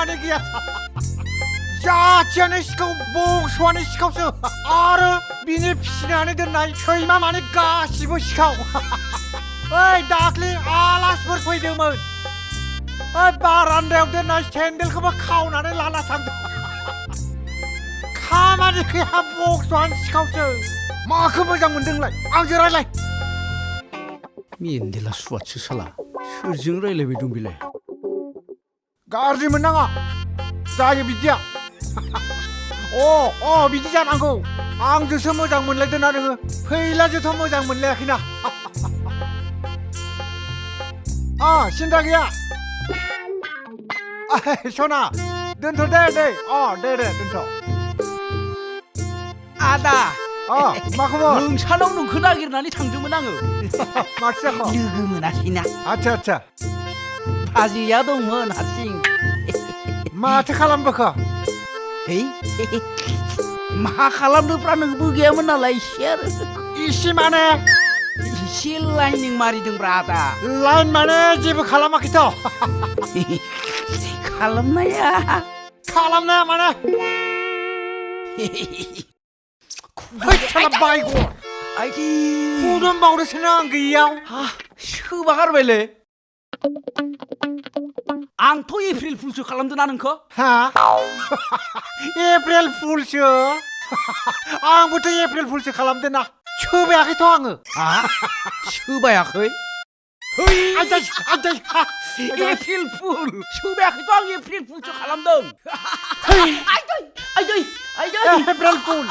खामानि गैया जाथियानो सिखाव बंस'आनो सिखावसो आरो बिनि फिसिनानै दोननाय सैमा माने गासिबो सिखाव ओइ दाख्लि आलासिफोर फैदोंमोन ओइ बारान्दायाव दोननाय सेन्देलखौबो खावनानै लाना थांदों खामानि गैया बंस'आनो सिखावसो माखौ मोजां मोनदोंलाय आंजों रायलाय mendela suatसो साला सोरजों रायलायबाय दं बेलाय गाज्रि मोननाङा जायो बिदिया बिदि जानांगौ आंजोंसो मोजां मोनलायदोंना नोङो फैलाजोंथ' मोजां मोनलायाखैना सिन्था गैया सना दोनथ' दे दे दोनथ' आदा मा खबर नोंसानाव नोंखौ नागिरनानै थांदोंमोन आङो माथो जाखो लोगो मोनाखैना आच्छा बाजैया दंमोन हारसिं माथो खालामबोखो है मा खालामनोब्रा नोंबो गैयामोन नालाय इसे आरो इसे माने इसे लाइनिं मारिदोंब्रा आदा लाइन माने जेबो खालामाखैथ' खालामनाया माने साला बायगर आइदि फुदुं बावदोंसोनो आं गैयाव सोबा गारबायलै आंथ' एप्रिल फुलसो खालामदोंना नोंखौ एप्रिल फुलसो आंबोथ' एप्रिल फुलसो खालामदोंना सोबायाखैथ' आङो सोबायाखै एप्रिल फुल सोबायाखैथ' आं एप्रिल फुलसो खालामदों एप्रिल फुल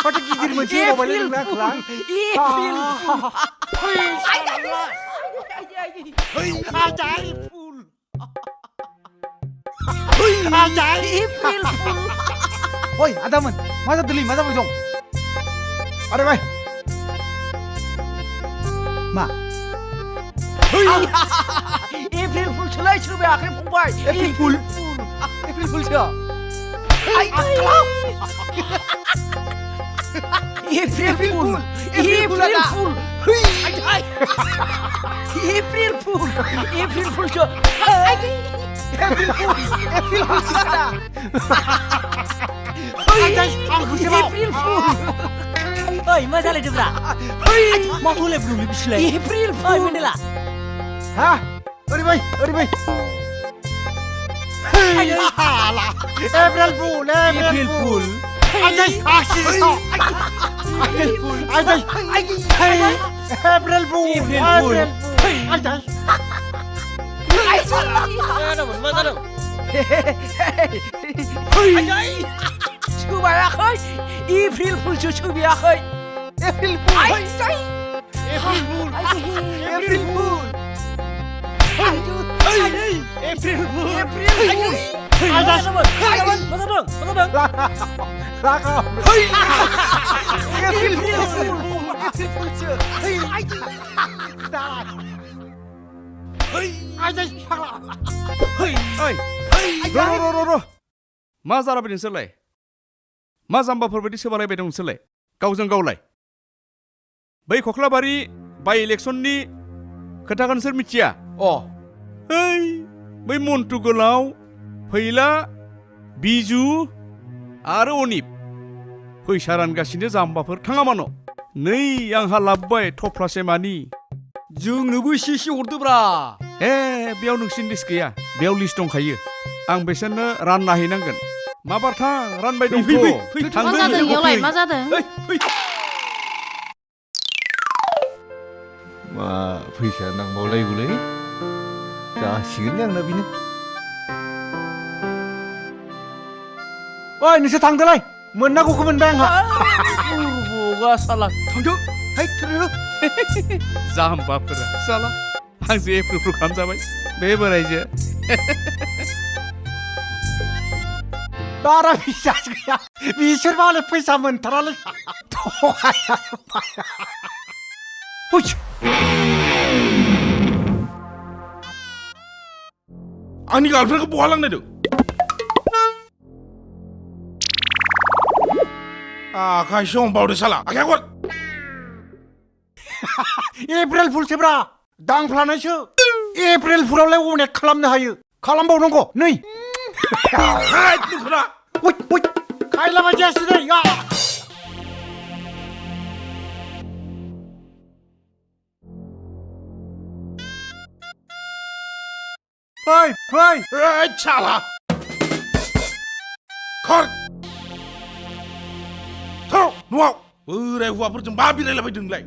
माथो गिदिर मोनसे mobile Oi, Adaman, masa dulu, masa bujong. Ada bay. Ma. April Fool celai coba akhir pembai. April Fool siapa? April Fool. April Fool. Oi, masalah itu bra. Mau boleh belum lebih selai. April Fool. Oi, mendela. Hah? Ori bay. April Fool. April Fool. Sobayakhai, April Fool sobayakhai. April Fool. मा जालाबाय नोंसोरलाय मा जाम्बाफोरबायदि सोबालायबाय दं नोंसोरलाय गावजों गावलाय बै खख्लाबारि बाइ इलेक्सननि खोथाखौ नोंसोर मिथिया बै मन्टु गोलाव फैला बिजु आरो अनिप फैसा रानगासिनो जाम्बाफोर थाङा मानो नै आंहा लाबोबाय थफ्लासे मानि जोंनोबो एसे हरदोब्रा बेयाव नोंसिनि लिस्ट गैया बेयाव लिस्ट दंखायो आं बिसोरनो रानना हैनांगोन माबार थां रानबाय दं मा जादों मा फैसा नांबावलायगौलै जासिगोनलै आंना बेनो ओइ नोंसोर थांदोलाय मोननांगौखौ मोनबाय आंहा बगा साला थांदो जाम्बाफोरा साला आंजों एप्रिल फुल खालामजाबाय बे बोरायजो बारा बिसास गैया बिसोर मालाय फैसा मोनथारालै आंनि गार्लफ्रेन्डखौ बहा लांनायदों आखायसो हमबावदो साला आखाय हर एप्रिल फुलसोब्रा दांफ्लानायसो एप्रिल फुलावलाय अनेक खालामनो हायो खालामबावनांगौ नै हाय दुखुना ओइ ओइ खायलाबाय जासिनो या फै फै ओइ साला खर थौ न'आव बोराय हौवाफोरजों मा बिरायलाबायदों नोंलाय